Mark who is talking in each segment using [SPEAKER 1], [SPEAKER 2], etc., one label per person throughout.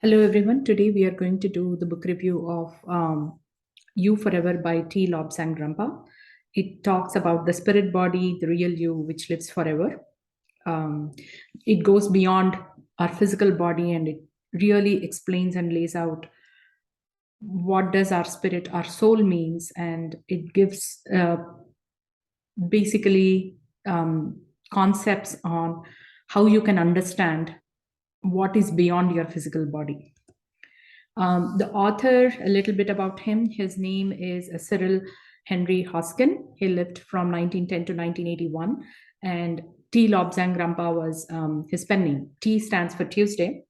[SPEAKER 1] Hello, everyone. Today we are going to do the book review of You Forever by T. Lobsang Rampa. It talks about the spirit body, the real you, which lives forever. Um, it goes beyond our physical body and it really explains and lays out what does our spirit, our soul means, and it gives basically concepts on how you can understand what is beyond your physical body. The author, a little bit about him, his name is Cyril Henry Hoskin. He lived from 1910 to 1981. And T. Lobsang Rampa was his pen name. T stands for Tuesday.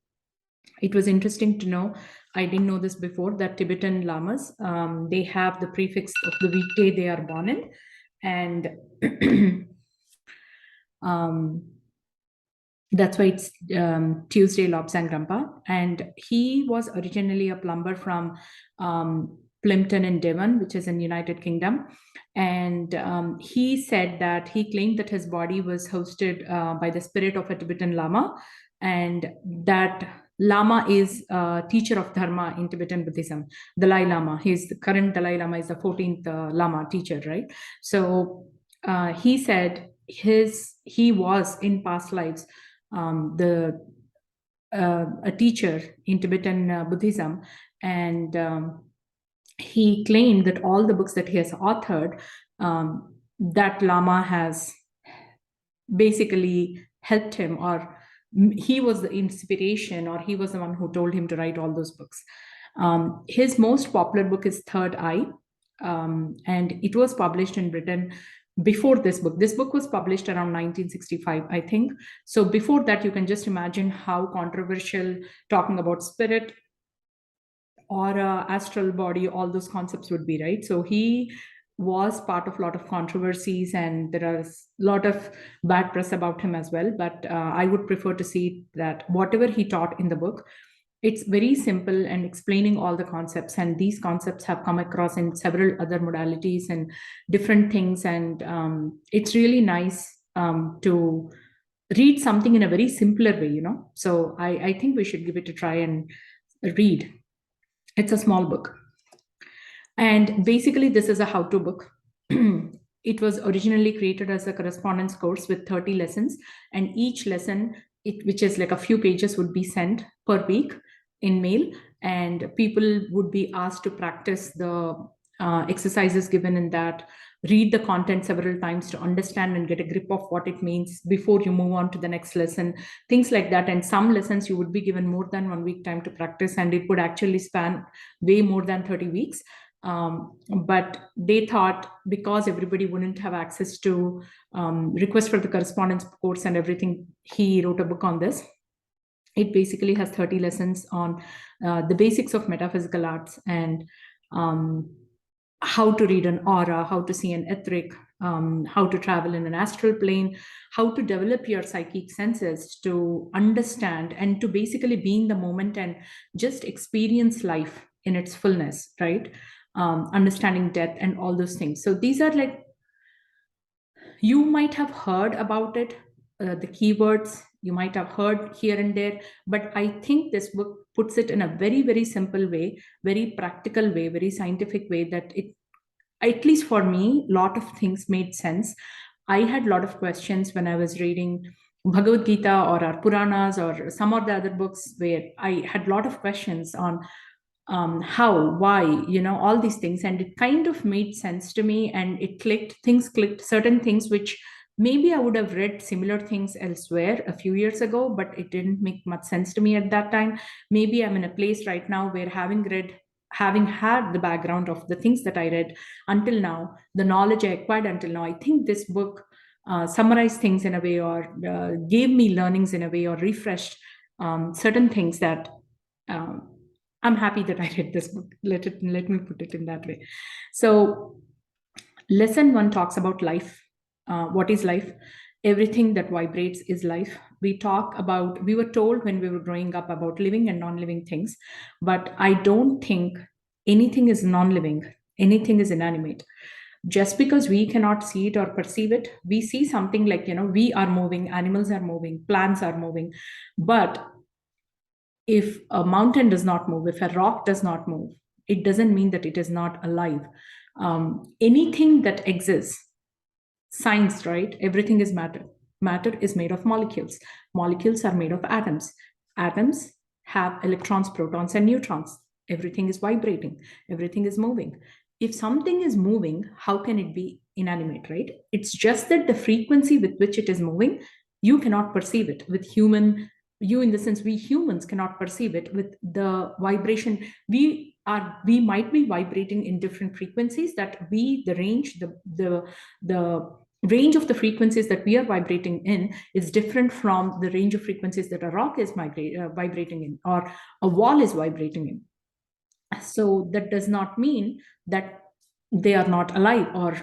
[SPEAKER 1] It was interesting to know, I didn't know this before, that Tibetan lamas, they have the prefix of the weekday they are born in. And um, that's why it's Tuesday Lobsang Rampa. And he was originally a plumber from Plimpton in Devon, which is in United Kingdom. And he said that he claimed that his body was hosted by the spirit of a Tibetan Lama, and that Lama is a teacher of Dharma in Tibetan Buddhism. Dalai Lama, he's the current Dalai Lama, is the 14th Lama teacher, right? So he said he was in past lives a teacher in Tibetan Buddhism, and he claimed that all the books that he has authored, that Lama has basically helped him, or he was the inspiration, or he was the one who told him to write all those books. His most popular book is Third Eye, and it was published in Britain before this book. This book was published around 1965, I think. So before that, you can just imagine how controversial talking about spirit or astral body, all those concepts would be, right? So he was part of a lot of controversies, and there are a lot of bad press about him as well. But I would prefer to see that whatever he taught in the book, it's very simple and explaining all the concepts, and these concepts have come across in several other modalities and different things, and it's really nice to read something in a very simpler way. So I think we should give it a try and read. It's a small book, and basically this is a how-to book. It was originally created as a correspondence course with 30 lessons, and each lesson, which is like a few pages, would be sent per week in mail, and people would be asked to practice the exercises given in that, read the content several times to understand and get a grip of what it means before you move on to the next lesson, things like that. And some lessons you would be given more than 1 week time to practice, and it would actually span way more than 30 weeks. But they thought, because everybody wouldn't have access to request for the correspondence course and everything, he wrote a book on this. It basically has 30 lessons on the basics of metaphysical arts, and how to read an aura, how to see an etheric, how to travel in an astral plane, how to develop your psychic senses to understand and to basically be in the moment and just experience life in its fullness, right? Understanding death and all those things. So these are like, you might have heard about it, the keywords you might have heard here and there, but I think this book puts it in a very, very simple way, very practical way, very scientific way, that it, at least for me, a lot of things made sense. I had a lot of questions when I was reading Bhagavad Gita or our Puranas or some of the other books, where I had a lot of questions on how, why, all these things. And it kind of made sense to me, and things clicked, certain things which maybe I would have read similar things elsewhere a few years ago, but it didn't make much sense to me at that time. Maybe I'm in a place right now where having had the background of the things that I read until now, the knowledge I acquired until now, I think this book summarized things in a way, or gave me learnings in a way, or refreshed certain things that um, I'm happy that I read this book. Let me put it in that way. So, lesson one talks about life. What is life? Everything that vibrates is life. We were told when we were growing up about living and non-living things, but I don't think anything is non-living. Anything is inanimate. Just because we cannot see it or perceive it, we see something like, we are moving, animals are moving, plants are moving, but If a mountain does not move, if a rock does not move, it doesn't mean that it is not alive. Anything that exists, science, right? Everything is matter. Matter is made of molecules. Molecules are made of atoms. Atoms have electrons, protons, and neutrons. Everything is vibrating. Everything is moving. If something is moving, how can it be inanimate, right? It's just that the frequency with which it is moving, you cannot perceive it. With human, you in the sense, we humans cannot perceive it with the vibration. We might be vibrating in different frequencies that the range of the frequencies that we are vibrating in is different from the range of frequencies that a rock is vibrating in, or a wall is vibrating in. So that does not mean that they are not alive, or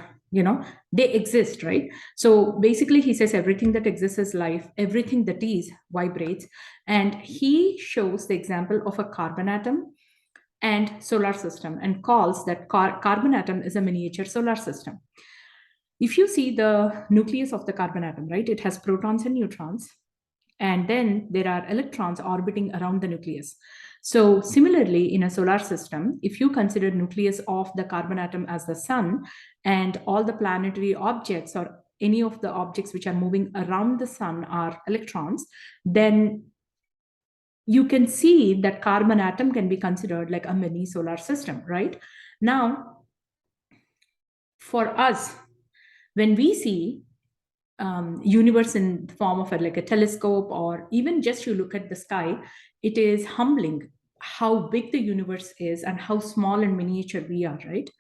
[SPEAKER 1] they exist, right? So basically he says everything that exists is life, everything that is vibrates. And he shows the example of a carbon atom and solar system, and calls that carbon atom is a miniature solar system. If you see the nucleus of the carbon atom, right, it has protons and neutrons, and then there are electrons orbiting around the nucleus. So similarly, in a solar system, if you consider nucleus of the carbon atom as the sun, and all the planetary objects or any of the objects which are moving around the sun are electrons, then you can see that carbon atom can be considered like a mini solar system, right? Now, for us, when we see universe in the form of like a telescope, or even just you look at the sky, it is humbling how big the universe is and how small and miniature we are, right?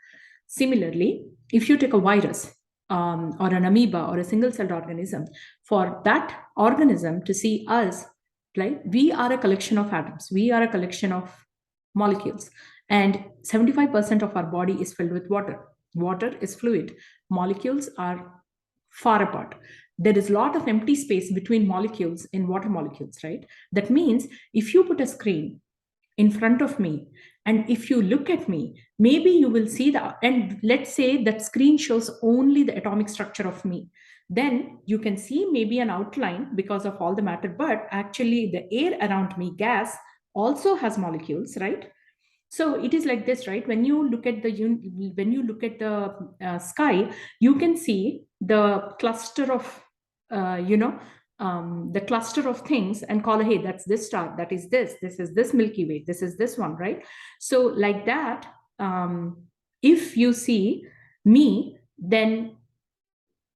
[SPEAKER 1] Similarly, if you take a virus, or an amoeba or a single-celled organism, for that organism to see us, right? We are a collection of atoms. We are a collection of molecules, and 75% of our body is filled with water. Water is fluid. Molecules are far apart. There is a lot of empty space between molecules in water molecules, right? That means if you put a screen in front of me, and if you look at me, maybe you will see that, and let's say that screen shows only the atomic structure of me, then you can see maybe an outline because of all the matter, but actually the air around me, gas, also has molecules, right? So it is like this, right? When you look at the sky, you can see the cluster of the cluster of things, and call, hey, that's this star, that is this is this Milky Way, this is this one, right? So like that, if you see me, then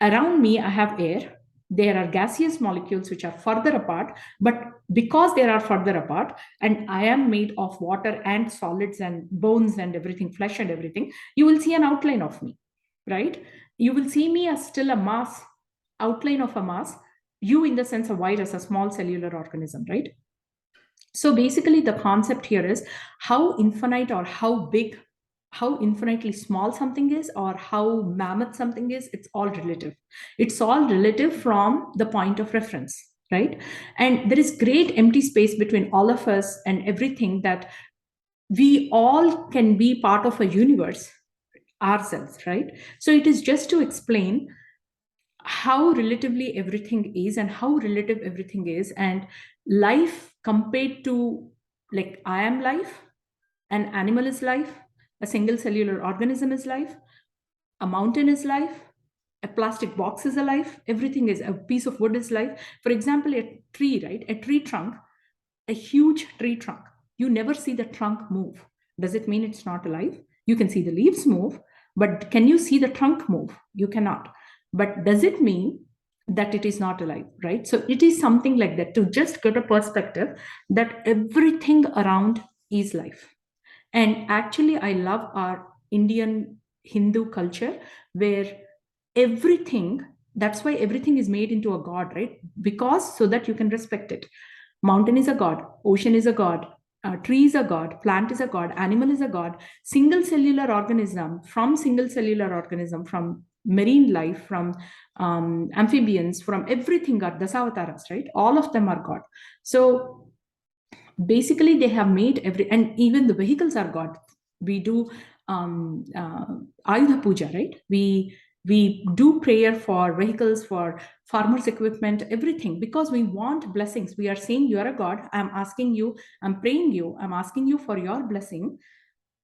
[SPEAKER 1] around me I have air. There are gaseous molecules which are further apart, but because they are further apart, and I am made of water and solids and bones and everything, flesh and everything, you will see an outline of me, right? You will see me as still a mass, outline of a mass. You, in the sense of virus, a small cellular organism, right? So basically the concept here is how infinite or how big, how infinitely small something is, or how mammoth something is. It's all relative. It's all relative from the point of reference, right? And there is great empty space between all of us and everything, that we all can be part of a universe ourselves, right? So it is just to explain how relatively everything is, and how relative everything is, and life compared to, like, I am life, an animal is life, a single cellular organism is life, a mountain is life, a plastic box is a life, everything is, a piece of wood is life. For example, a tree, right? A tree trunk, a huge tree trunk, you never see the trunk move. Does it mean it's not alive? You can see the leaves move, but can you see the trunk move? You cannot. But does it mean that it is not alive, right? So it is something like that, to just get a perspective that everything around is life. And actually, I love our Indian Hindu culture, where everything, that's why everything is made into a god, right? Because so that you can respect it. Mountain is a god, ocean is a god, tree is a god, plant is a god, animal is a god, single cellular organism, from marine life, from amphibians, from everything are Dasavataras, right? All of them are god. So basically they have made and even the vehicles are god. We do ayudha puja, right? We do prayer for vehicles, for farmers' equipment, everything, because we want blessings. We are saying, you are a God. I'm asking you, I'm praying you, I'm asking you for your blessing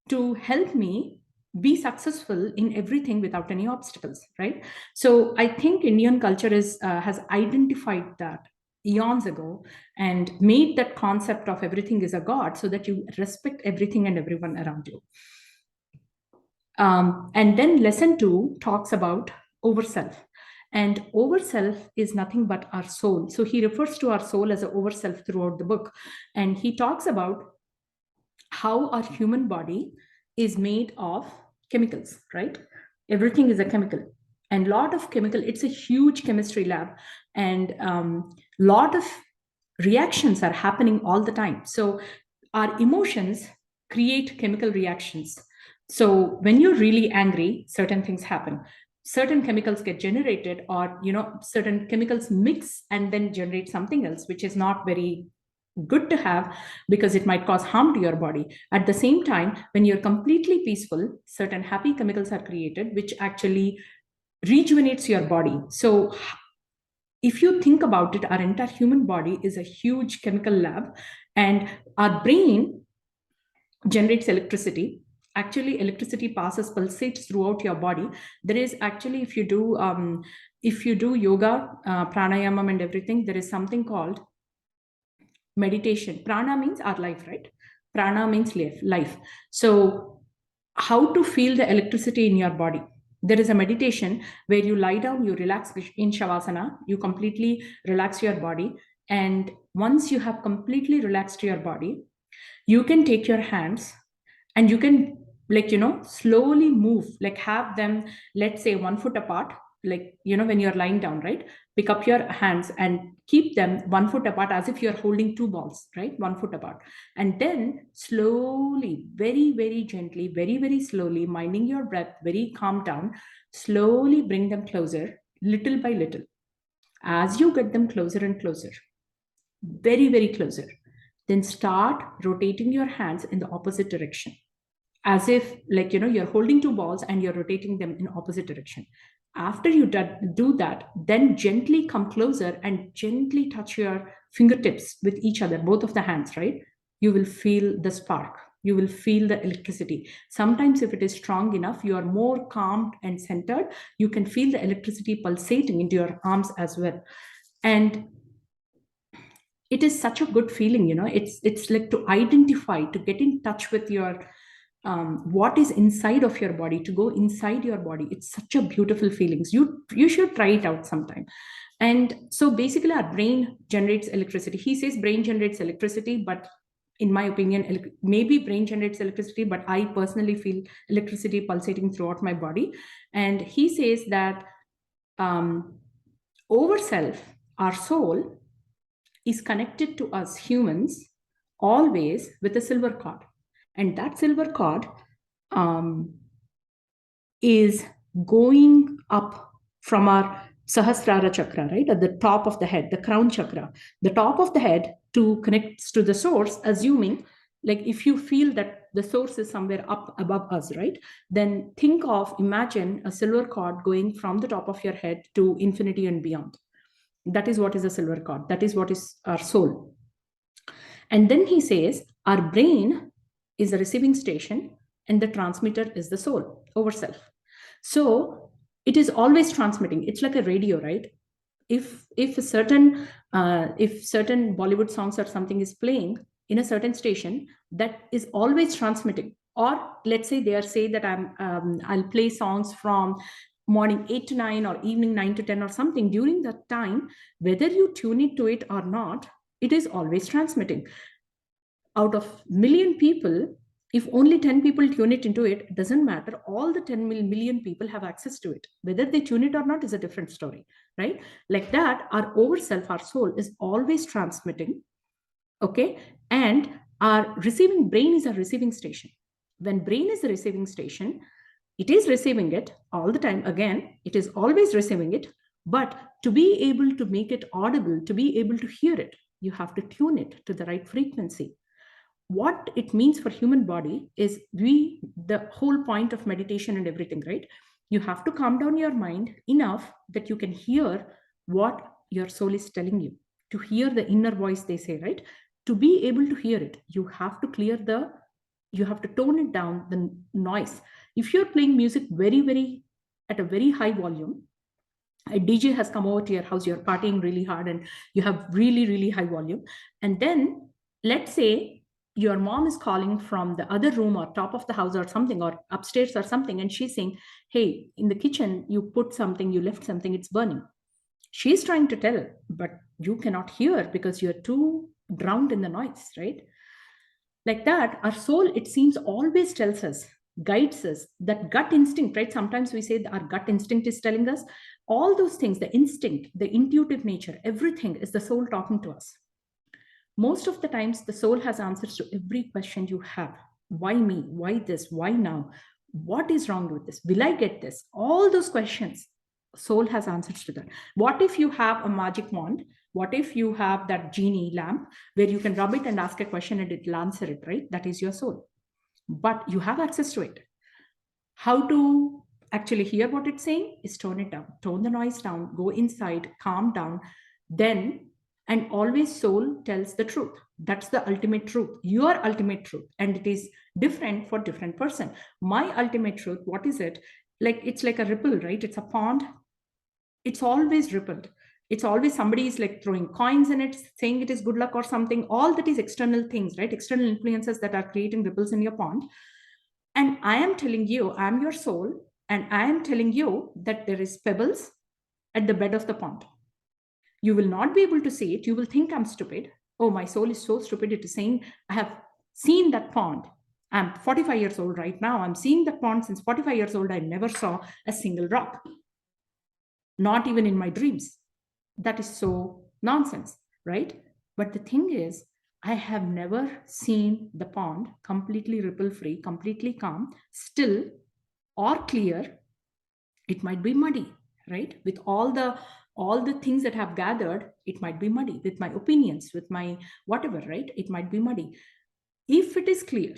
[SPEAKER 1] to help me be successful in everything without any obstacles, right? So I think Indian culture has identified that eons ago and made that concept of everything is a God, so that you respect everything and everyone around you. And then lesson 2 talks about overself. And overself is nothing but our soul. So he refers to our soul as an overself throughout the book. And he talks about how our human body is made of chemicals, right? Everything is a chemical. And lot of chemical, it's a huge chemistry lab. And lot of reactions are happening all the time. So our emotions create chemical reactions. So when you're really angry, certain things happen. Certain chemicals get generated, or certain chemicals mix and then generate something else, which is not very good to have, because it might cause harm to your body. At the same time, when you're completely peaceful, certain happy chemicals are created, which actually rejuvenates your body. So if you think about it, our entire human body is a huge chemical lab, and our brain generates electricity. Actually, electricity pulsates throughout your body. There is actually, if you do yoga, pranayama and everything, there is something called meditation. Prana means our life, right? Prana means life. So how to feel the electricity in your body? There is a meditation where you lie down, you relax in shavasana, you completely relax your body. And once you have completely relaxed your body, you can take your hands and you can, slowly move, like have them, let's say 1 foot apart, like, when you're lying down, right? Pick up your hands and keep them 1 foot apart, as if you're holding 2 balls, right? 1 foot apart. And then slowly, very, very gently, very, very slowly, minding your breath, very calm down, slowly bring them closer, little by little. As you get them closer and closer, very, very closer, then start rotating your hands in the opposite direction, as if, you're holding 2 balls and you're rotating them in opposite direction. After you do that, then gently come closer and gently touch your fingertips with each other, both of the hands, right? You will feel the spark, you will feel the electricity. Sometimes if it is strong enough, you are more calmed and centered, you can feel the electricity pulsating into your arms as well. And it is such a good feeling, it's like to identify, to get in touch with your what is inside of your body, to go inside your body. It's such a beautiful feelings. You should try it out sometime. And so basically our brain generates electricity. He says brain generates electricity, but in my opinion, maybe brain generates electricity, but I personally feel electricity pulsating throughout my body. And he says that over self, our soul, is connected to us humans always with a silver cord. And that silver cord is going up from our Sahasrara chakra, right? At the top of the head, the crown chakra, the top of the head, to connect to the source, assuming, like, if you feel that the source is somewhere up above us, right? Then imagine a silver cord going from the top of your head to infinity and beyond. That is what is a silver cord. That is what is our soul. And then he says our brain is the receiving station and the transmitter is the soul, over self. So it is always transmitting. It's like a radio, right? If certain Bollywood songs or something is playing in a certain station, that is always transmitting. Or let's say that I'll play songs from morning 8 to 9 or evening 9 to 10 or something. During that time, whether you tune into it or not, it is always transmitting. Out of million people, if only 10 people tune it into it, doesn't matter. All the 10 million people have access to it. Whether they tune it or not is a different story, right? Like that, our overself, our soul, is always transmitting. Okay. And our receiving brain is a receiving station. When brain is a receiving station, it is receiving it all the time. Again, it is always receiving it. But to be able to make it audible, to be able to hear it, you have to tune it to the right frequency. What it means for human body is the whole point of meditation and everything, right? You have to calm down your mind enough that you can hear what your soul is telling you, to hear the inner voice, they say, right? To be able to hear it, you have to you have to tone it down, the noise. If you're playing music at a very high volume, a DJ has come over to your house, you're partying really hard and you have really, really high volume. And then let's say your mom is calling from the other room or top of the house or something, or upstairs or something, and she's saying, hey, in the kitchen, you put something, you left something, it's burning. She's trying to tell, but you cannot hear because you're too drowned in the noise, right? Like that, our soul, it seems, always tells us, guides us, that gut instinct, right? Sometimes we say that our gut instinct is telling us all those things, the instinct, the intuitive nature, everything is the soul talking to us. Most of the times, the soul has answers to every question you have. Why me? Why this? Why now? What is wrong with this? Will I get this? All those questions, soul has answers to that. What if you have a magic wand? What if you have that genie lamp where you can rub it and ask a question and it will answer it, right? That is your soul. But you have access to it. How to actually hear what it's saying is tone it down, tone the noise down, go inside, calm down, then, and always soul tells the truth. That's the ultimate truth, your ultimate truth. And it is different for different person. My ultimate truth, what is it? Like, it's like a ripple, right? It's a pond. It's always rippled. It's always somebody is like throwing coins in it, saying it is good luck or something. All that is external things, right? External influences that are creating ripples in your pond. And I am telling you, I'm your soul, and I am telling you that there is pebbles at the bed of the pond. You will not be able to see it. You will think I'm stupid. Oh, my soul is so stupid. It is saying, I have seen that pond. I'm 45 years old right now. I'm seeing that pond since 45 years old. I never saw a single rock, not even in my dreams. That is so nonsense, right? But the thing is, I have never seen the pond completely ripple free, completely calm, still, or clear. It might be muddy, right? With all the things that have gathered, it might be muddy. With my opinions, with my whatever, right? It might be muddy. If it is clear,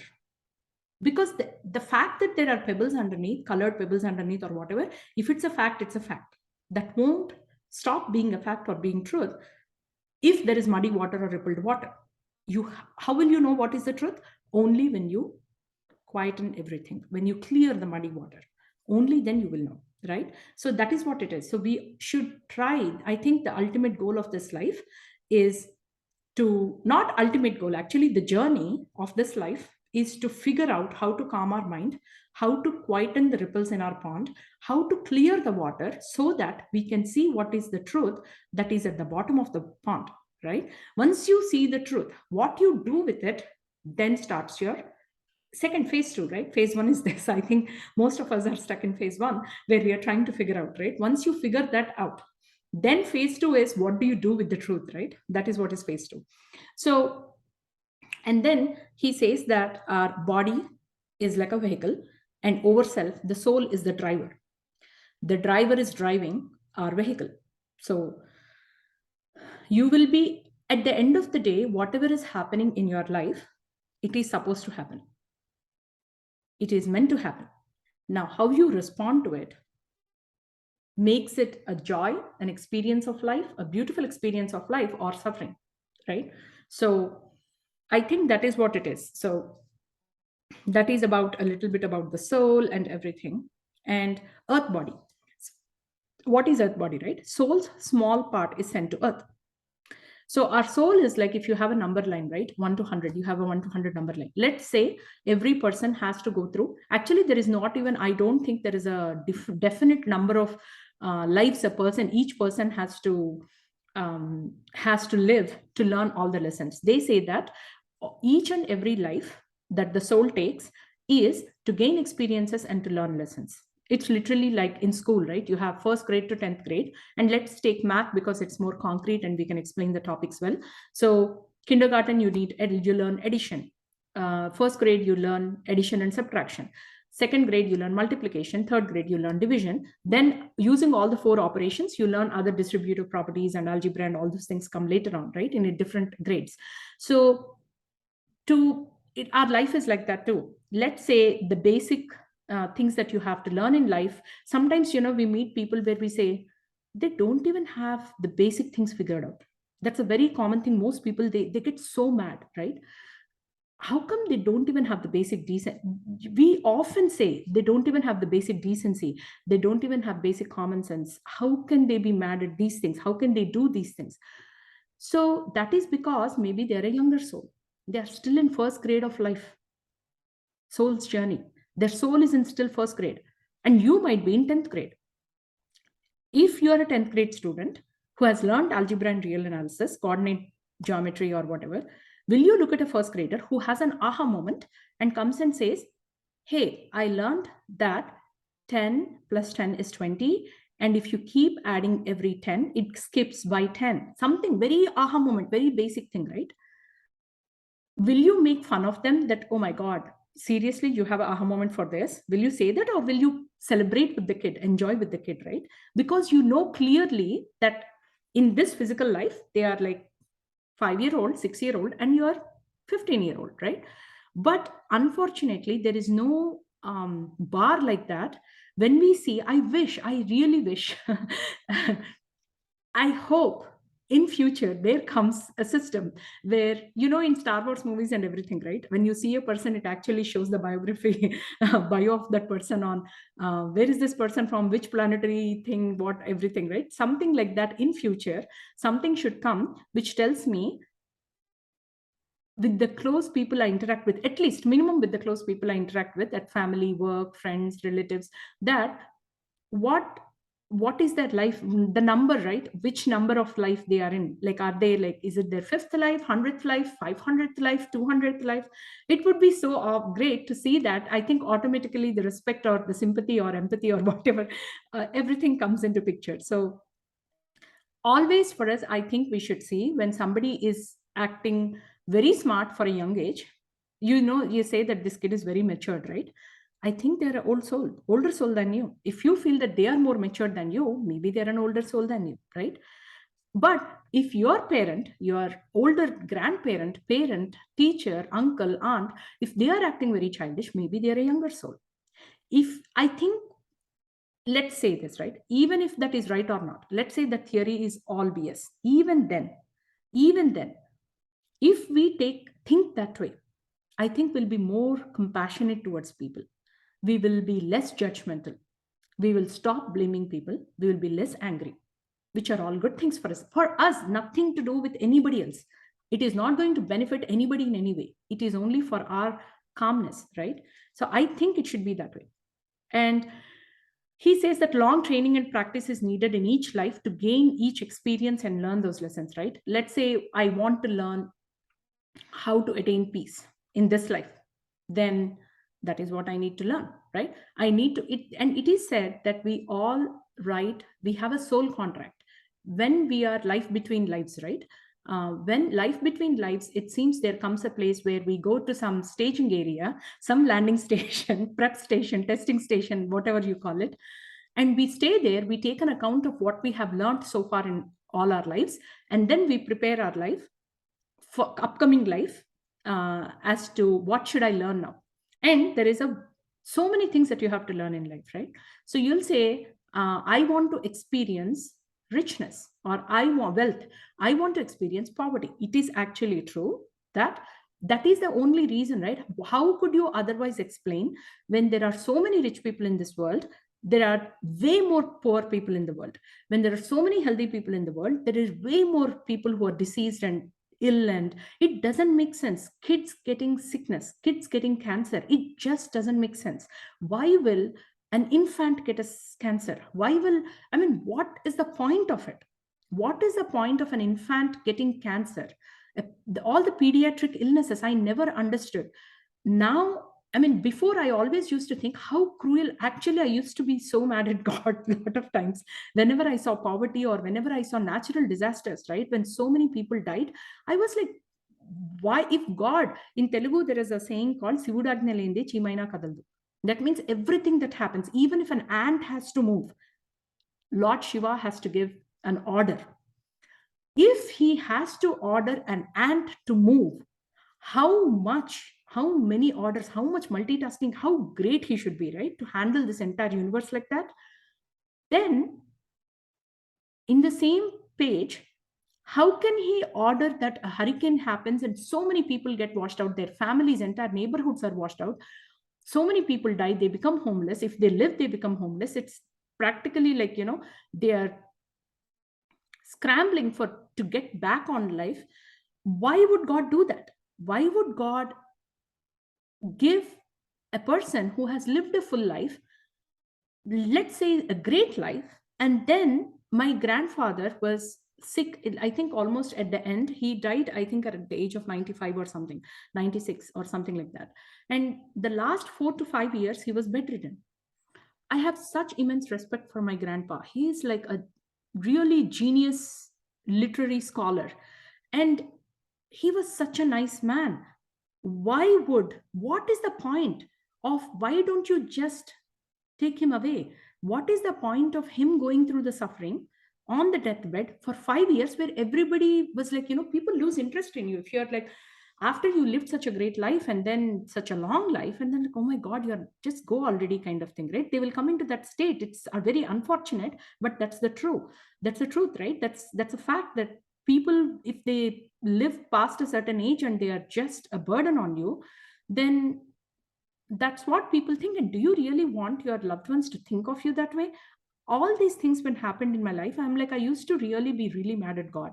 [SPEAKER 1] because the fact that there are pebbles underneath, colored pebbles underneath or whatever, if it's a fact, it's a fact. That won't stop being a fact or being truth if there is muddy water or rippled water. How will you know what is the truth? Only when you quieten everything, when you clear the muddy water, only then you will know, right? So that is what it is. So we should try, I think the ultimate goal of this life is to, not ultimate goal, actually the journey of this life is to figure out how to calm our mind, how to quieten the ripples in our pond, how to clear the water so that we can see what is the truth that is at the bottom of the pond, right? Once you see the truth, what you do with it then starts your second phase two, right? Phase one is this. I think most of us are stuck in phase one where we are trying to figure out, right? Once you figure that out, then phase two is what do you do with the truth, right? That is what is phase two. So, and then he says that our body is like a vehicle, and overself, the soul, is the driver. The driver is driving our vehicle. So you will be, at the end of the day, whatever is happening in your life, it is supposed to happen. It is meant to happen. Now, how you respond to it makes it a joy, an experience of life, a beautiful experience of life, or suffering, right? So I think that is what it is. So that is about a little bit about the soul and everything. And earth body. What is earth body, right? Soul's small part is sent to earth. So our soul is like, if you have a number line, right? 1 to 100, you have a 1 to 100 number line. Let's say every person has to go through, actually there is not even, I don't think there is a definite number of lives a person, each person has to live to learn all the lessons. They say that each and every life that the soul takes is to gain experiences and to learn lessons. It's literally like in school, right? You have first grade to 10th grade, and let's take math because it's more concrete and we can explain the topics well. So kindergarten, you learn addition. First grade, you learn addition and subtraction. Second grade, you learn multiplication. Third grade, you learn division. Then using all the 4 operations, you learn other distributive properties and algebra, and all those things come later on, right? In different grades. So our life is like that too. Let's say the basic things that you have to learn in life. Sometimes, we meet people where we say they don't even have the basic things figured out. That's a very common thing. Most people, they get so mad, right? How come they don't even have the basic decent? We often say they don't even have the basic decency. They don't even have basic common sense. How can they be mad at these things? How can they do these things? So that is because maybe they're a younger soul. They're still in first grade of life, soul's journey. Their soul is in still first grade, and you might be in 10th grade. If you are a 10th grade student who has learned algebra and real analysis, coordinate geometry or whatever, will you look at a first grader who has an aha moment and comes and says, hey, I learned that 10 plus 10 is 20. And if you keep adding every 10, it skips by 10. Something very aha moment, very basic thing, right? Will you make fun of them that, oh my God, seriously, you have an aha moment for this? Will you say that, or will you celebrate with the kid, enjoy with the kid, right? Because you know clearly that in this physical life, they are like 5-year-old, 6-year-old, and you are 15-year-old, right? But unfortunately, there is no bar like that. When we see, I really wish, I hope in future there comes a system where, in Star Wars movies and everything, right? When you see a person, it actually shows the biography, bio of that person on where is this person from, which planetary thing, what, everything, right? Something like that in future, something should come which tells me with the close people I interact with, at least minimum with the close people I interact with at family, work, friends, relatives, that what is that life, the number, right? Which number of life they are in. Like, are they like, is it their 5th life, 100th life, 500th life, 200th life? It would be so great to see that. I think automatically the respect or the sympathy or empathy or whatever, everything comes into picture. So always for us, I think we should see when somebody is acting very smart for a young age, you say that this kid is very matured, right? I think they're an older soul than you. If you feel that they are more matured than you, maybe they're an older soul than you, right? But if your parent, your older grandparent, parent, teacher, uncle, aunt, if they are acting very childish, maybe they're a younger soul. If I think, let's say this, right? Even if that is right or not, let's say the theory is all BS. Even then, if we think that way, I think we'll be more compassionate towards people. We will be less judgmental. We will stop blaming people. We will be less angry, which are all good things for us. For us, nothing to do with anybody else. It is not going to benefit anybody in any way. It is only for our calmness, right? So I think it should be that way. And he says that long training and practice is needed in each life to gain each experience and learn those lessons, right? Let's say I want to learn how to attain peace in this life. Then that is what I need to learn, right? I need to, and it is said that we all, right, we have a soul contract when we are life between lives, right? When life between lives, it seems there comes a place where we go to some staging area, some landing station, prep station, testing station, whatever you call it. And we stay there, we take an account of what we have learned so far in all our lives. And then we prepare our life for upcoming life as to what should I learn now. And there is so many things that you have to learn in life, right? So you'll say, I want to experience richness, or I want wealth. I want to experience poverty. It is actually true that that is the only reason, right? How could you otherwise explain when there are so many rich people in this world? There are way more poor people in the world. When there are so many healthy people in the world, there is way more people who are diseased and ill, and it doesn't make sense. Kids getting sickness, kids getting cancer, it just doesn't make sense. Why will an infant get a cancer? What is the point of it? What is the point of an infant getting cancer? All the pediatric illnesses I never understood. Now, before I always used to think how cruel. Actually, I used to be so mad at God a lot of times whenever I saw poverty or whenever I saw natural disasters, right? When so many people died, I was like, why? If God, in Telugu, there is a saying called Sivudagnya lende chimaina kadaldu. That means everything that happens, even if an ant has to move, Lord Shiva has to give an order. If he has to order an ant to move, how how many orders, how much multitasking, how great he should be, right, to handle this entire universe like that. Then in the same page, how can he order that a hurricane happens and so many people get washed out, their families, entire neighborhoods are washed out, so many people die, they become homeless, if they live they become homeless, it's practically like, they are scrambling for to get back on life. Why would God do that? Why would God give a person who has lived a full life, let's say a great life, and then my grandfather was sick, I think almost at the end he died, I think at the age of 95 or something, 96 or something like that, and the last 4 to 5 years he was bedridden. I have such immense respect for my grandpa. He is like a really genius literary scholar, and he was such a nice man. What is the point of, why don't you just take him away? What is the point of him going through the suffering on the deathbed for 5 years, where everybody was like, people lose interest in you if you're like, after you lived such a great life and then such a long life, and then like, oh my God, you're just go already kind of thing, right? They will come into that state. It's a very unfortunate, but that's the truth, right? That's a fact that people, if they live past a certain age and they are just a burden on you, then that's what people think. And do you really want your loved ones to think of you that way? All these things when happened in my life, I'm like, I used to really be really mad at God,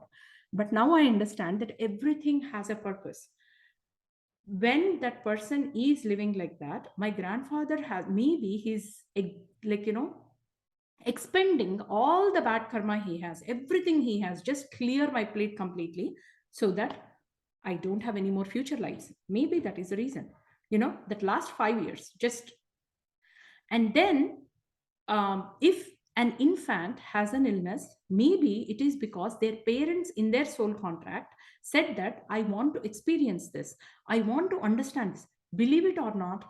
[SPEAKER 1] but now I understand that everything has a purpose. When that person is living like that, my grandfather has, maybe he's like, expending all the bad karma he has, everything he has, just clear my plate completely, so that I don't have any more future lives. Maybe that is the reason, that last 5 years just. And then if an infant has an illness, maybe it is because their parents in their soul contract said that I want to experience this, I want to understand this. Believe it or not,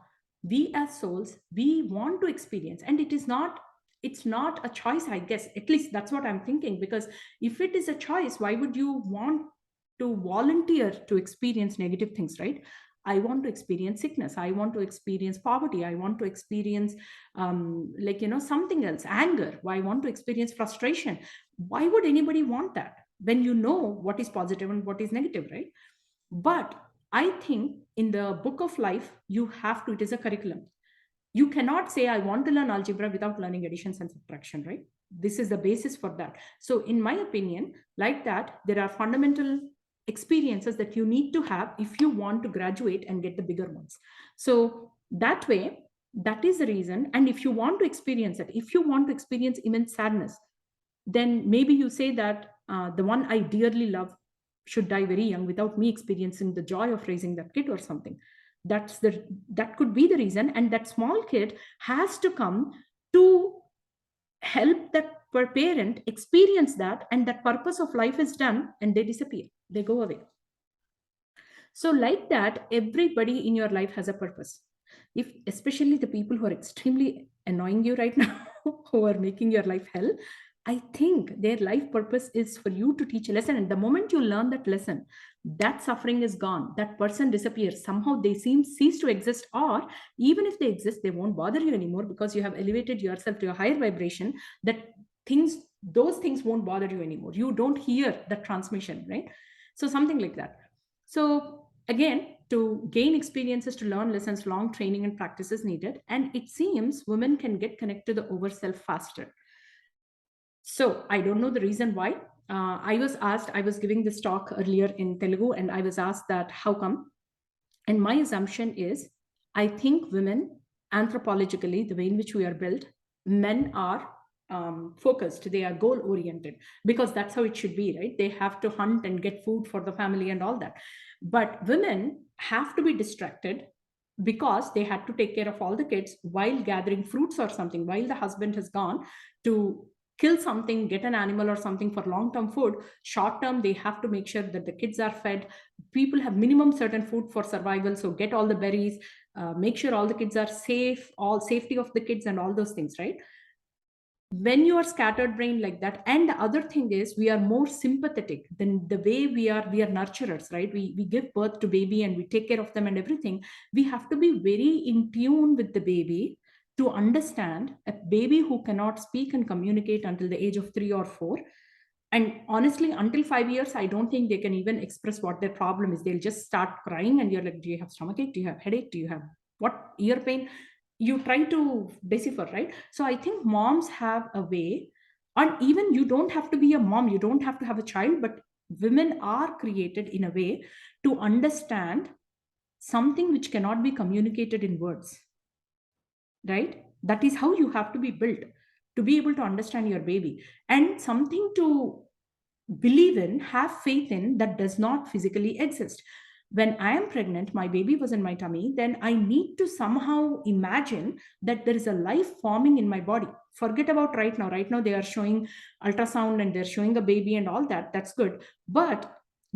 [SPEAKER 1] we as souls, we want to experience, and it's not a choice, I guess. At least that's what I'm thinking, because if it is a choice, why would you want to volunteer to experience negative things, right? I want to experience sickness, I want to experience poverty, I want to experience like, something else, anger, why I want to experience frustration. Why would anybody want that when you know what is positive and what is negative, right? But I think in the book of life, you have to, it is a curriculum. You cannot say I want to learn algebra without learning addition and subtraction, right? This is the basis for that. So in my opinion, like that, there are fundamental experiences that you need to have if you want to graduate and get the bigger ones. So that way, that is the reason. And if you want to experience it, if you want to experience immense sadness, then maybe you say that the one I dearly love should die very young without me experiencing the joy of raising that kid or something. That could be the reason. And that small kid has to come to help that per parent experience that, and that purpose of life is done, and they disappear, they go away. So like that, everybody in your life has a purpose. If especially the people who are extremely annoying you right now, who are making your life hell, I think their life purpose is for you to teach a lesson. And the moment you learn that lesson, that suffering is gone, that person disappears, somehow they cease to exist, or even if they exist, they won't bother you anymore, because you have elevated yourself to a higher vibration, that those things won't bother you anymore. You don't hear the transmission, right? So something like that. So again, to gain experiences, to learn lessons, long training and practice is needed. And it seems women can get connected to the overself faster. So I don't know the reason why. I was asked, I was giving this talk earlier in Telugu, and I was asked that how come? And my assumption is, I think women, anthropologically, the way in which we are built, men are focused, they are goal oriented, because that's how it should be, right? They have to hunt and get food for the family and all that. But women have to be distracted because they had to take care of all the kids while gathering fruits or something, while the husband has gone to kill something, get an animal or something for long-term food. Short term, they have to make sure that the kids are fed. People have minimum certain food for survival, so get all the berries, make sure all the kids are safe, all safety of the kids and all those things, right? when you are scattered brain like that, and the other thing is we are more sympathetic than the way we are nurturers, right? We give birth to baby and we take care of them and everything. We have to be very in tune with the baby to understand a baby who cannot speak and communicate until the age of 3 or 4. And honestly, until 5 years, I don't think they can even express what their problem is. They'll just start crying and you're like, do you have stomachache? Do you have headache? Do you have what, ear pain? You try to decipher, right? So I think moms have a way, and even you don't have to be a mom, you don't have to have a child, but women are created in a way to understand something which cannot be communicated in words, right? That is how you have to be built, to be able to understand your baby, and something to believe in, have faith in, that does not physically exist. When I am pregnant, my baby was in my tummy, then I need to somehow imagine that there is a life forming in my body. Forget about right now. Right now, they are showing ultrasound and they're showing a baby and all that. That's good. But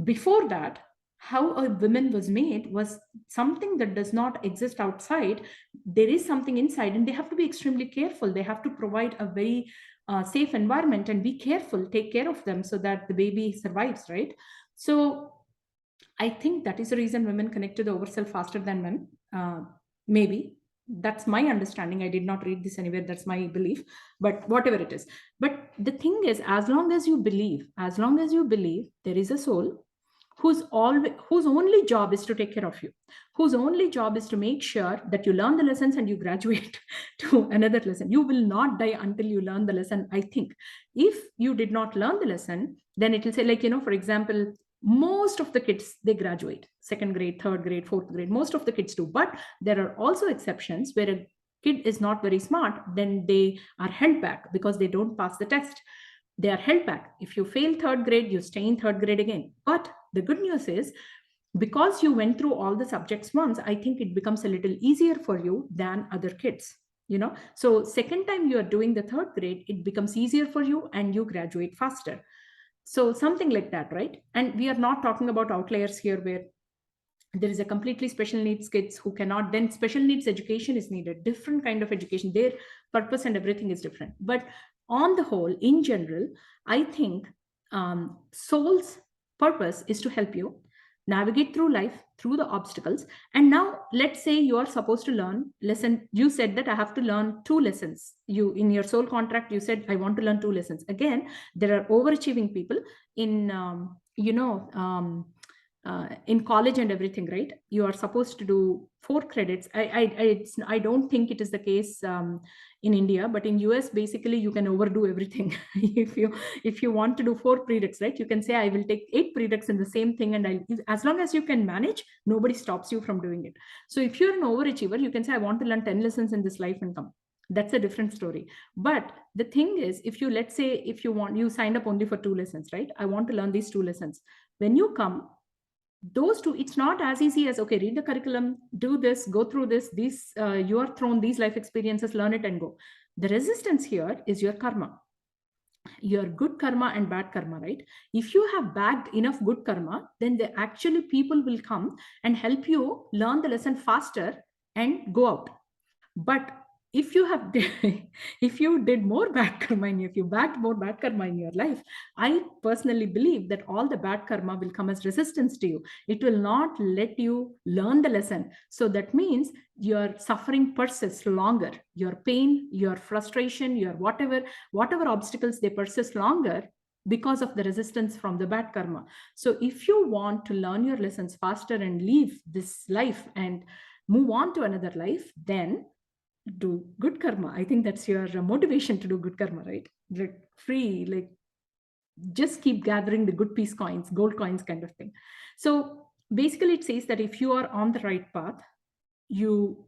[SPEAKER 1] before that, how a woman was made was something that does not exist outside. There is something inside, and they have to be extremely careful. They have to provide a very safe environment and be careful, take care of them so that the baby survives, right? So I think that is the reason women connect to the overself faster than men. Maybe that's my understanding. I did not read this anywhere. That's my belief, but whatever it is. But the thing is, as long as you believe, there is a soul whose only job is to take care of you, whose only job is to make sure that you learn the lessons and you graduate to another lesson. You will not die until you learn the lesson. I think if you did not learn the lesson, then it will say, like, for example, most of the kids, they graduate second grade, third grade, fourth grade. Most of the kids do, but there are also exceptions where a kid is not very smart, then they are held back because they don't pass the test. They are held back. If you fail third grade, you stay in third grade again. But the good news is, because you went through all the subjects once, I think it becomes a little easier for you than other kids. So second time you are doing the third grade, it becomes easier for you and you graduate faster. So something like that, right? And we are not talking about outliers here where there is a completely special needs kids who cannot, then special needs education is needed, different kind of education, their purpose and everything is different. But on the whole, in general, I think soul's purpose is to help you navigate through life, through the obstacles. And now let's say you are supposed to learn lesson. You said that I have to learn 2 lessons. You, in your soul contract, you said I want to learn 2 lessons. Again, there are overachieving people in in college and everything, right? You are supposed to do 4 credits. I don't think it is the case in India, but in US, basically, you can overdo everything. if you want to do 4 prereqs, right? You can say I will take 8 prereqs in the same thing, and as long as you can manage, nobody stops you from doing it. So if you're an overachiever, you can say I want to learn 10 lessons in this life and come. That's a different story. But the thing is, if you, let's say, if you signed up only for 2 lessons, right? I want to learn these 2 lessons. When you come, those 2, it's not as easy as, okay, read the curriculum, do this, go through this, these you are thrown these life experiences, learn it and go. The resistance here is your karma, your good karma and bad karma, right? If you have bagged enough good karma, then people will come and help you learn the lesson faster and go out. But if you have if you did more bad karma, and if you backed more bad karma in your life, I personally believe that all the bad karma will come as resistance to you. It will not let you learn the lesson. So that means your suffering persists longer. Your pain, your frustration, your whatever obstacles, they persist longer because of the resistance from the bad karma. So if you want to learn your lessons faster and leave this life and move on to another life, then do good karma. I think that's your motivation to do good karma, right? Like just keep gathering the good piece coins, gold coins kind of thing. So basically it says that if you are on the right path, you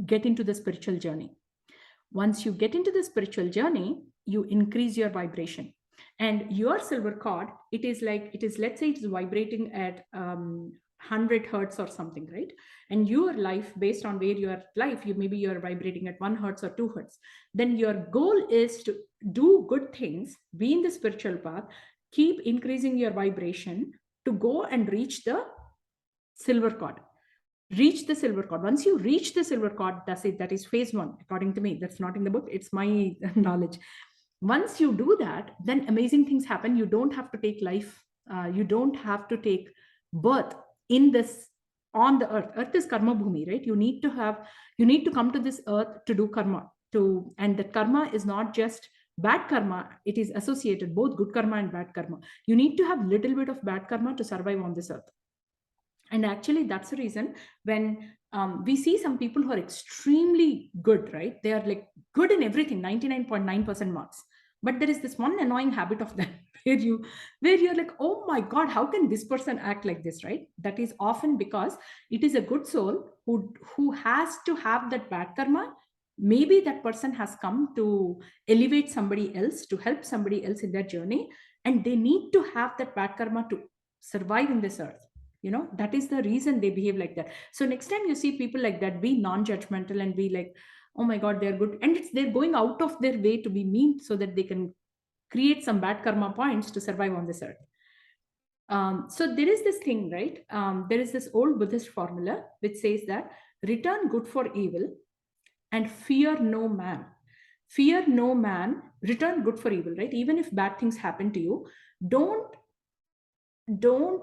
[SPEAKER 1] get into the spiritual journey. Once you get into the spiritual journey, you increase your vibration. And your silver cord, let's say it is vibrating at 100 hertz or something, right? And your life, based on where your life, maybe you're vibrating at 1 hertz or 2 hertz. Then your goal is to do good things, be in the spiritual path, keep increasing your vibration to go and reach the silver cord. Reach the silver cord. Once you reach the silver cord, that's it. That is phase 1, according to me. That's not in the book. It's my knowledge. Once you do that, then amazing things happen. You don't have to take life, you don't have to take birth in this, on the earth. Earth is karma bhumi, right? You need to come to this earth to do karma, to, and that karma is not just bad karma, it is associated both good karma and bad karma. You need to have little bit of bad karma to survive on this earth. And actually that's the reason when we see some people who are extremely good, right? They are like good in everything, 99.9% marks, but there is this one annoying habit of them where you're like, oh my god, how can this person act like this, right? That is often because it is a good soul who has to have that bad karma. Maybe that person has come to elevate somebody else, to help somebody else in their journey, and they need to have that bad karma to survive in this earth. That is the reason they behave like that. So next time you see people like that, be non-judgmental and be like, oh my god, they're good, and they're going out of their way to be mean so that they can create some bad karma points to survive on this earth. So there is this thing, right? There is this old Buddhist formula which says that return good for evil and fear no man. Fear no man, return good for evil, right? Even if bad things happen to you, don't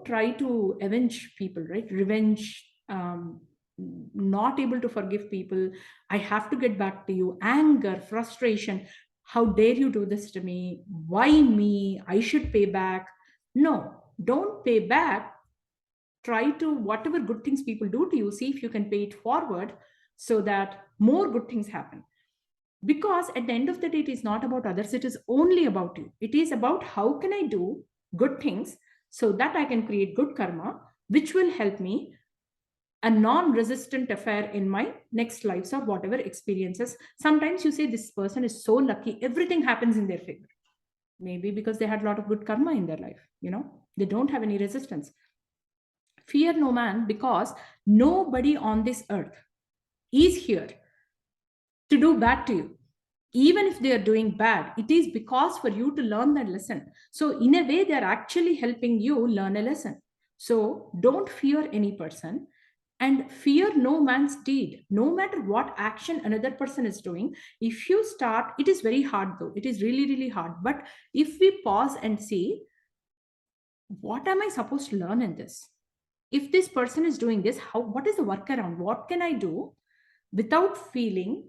[SPEAKER 1] try to avenge people, right? Revenge, not able to forgive people, I have to get back to you, anger, frustration, how dare you do this to me, why me, I should pay back. No, don't pay back. Try to, whatever good things people do to you, see if you can pay it forward so that more good things happen. Because at the end of the day, it is not about others, it is only about you. It is about how can I do good things so that I can create good karma, which will help me a non-resistant affair in my next lives or whatever experiences. Sometimes you say this person is so lucky, everything happens in their favor. Maybe because they had a lot of good karma in their life, they don't have any resistance. Fear no man, because nobody on this earth is here to do bad to you. Even if they are doing bad, it is because for you to learn that lesson. So in a way, they are actually helping you learn a lesson. So don't fear any person and fear no man's deed. No matter what action another person is doing, if you start, it is very hard though. It is really, really hard. But if we pause and see, what am I supposed to learn in this? If this person is doing this, what is the workaround? What can I do without feeling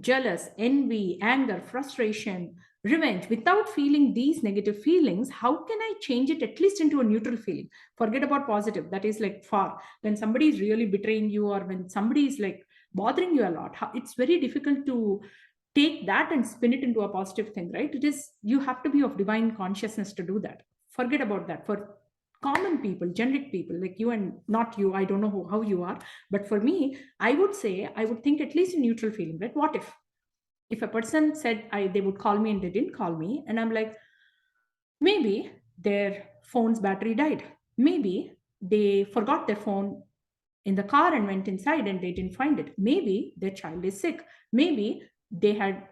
[SPEAKER 1] jealous, envy, anger, frustration, revenge, without feeling these negative feelings? How can I change it at least into a neutral feeling? Forget about positive. That is like far. When somebody is really betraying you or when somebody is like bothering you a lot, it's very difficult to take that and spin it into a positive thing, right? It is, you have to be of divine consciousness to do that. Forget about that. For common people, generic people like you and not you, I don't know how you are, but for me, I would say, I would think at least a neutral feeling, right? What if a person said they would call me and they didn't call me, and I'm like, maybe their phone's battery died, maybe they forgot their phone in the car and went inside and they didn't find it, maybe their child is sick, maybe they had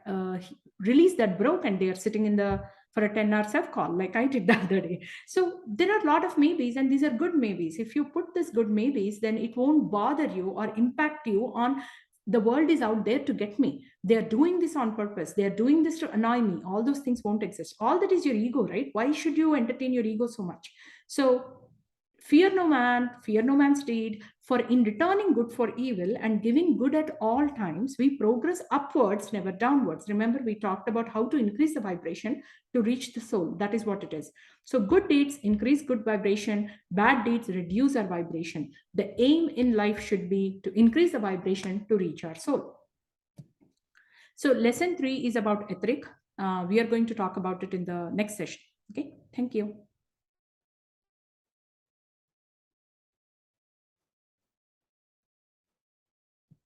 [SPEAKER 1] released that broke and they are sitting in the for a 10-hour self call like I did the other day. So there are a lot of maybes, and these are good maybes. If you put this good maybes, then it won't bother you or impact you on the world is out there to get me, they are doing this on purpose, they are doing this to annoy me. All those things won't exist. All that is your ego, right? Why should you entertain your ego so much? So fear no man, fear no man's deed. For in returning good for evil and giving good at all times, we progress upwards, never downwards. Remember, we talked about how to increase the vibration to reach the soul. That is what it is. So good deeds increase good vibration, bad deeds reduce our vibration. The aim in life should be to increase the vibration to reach our soul. So lesson 3 is about etheric. We are going to talk about it in the next session. Okay, thank you.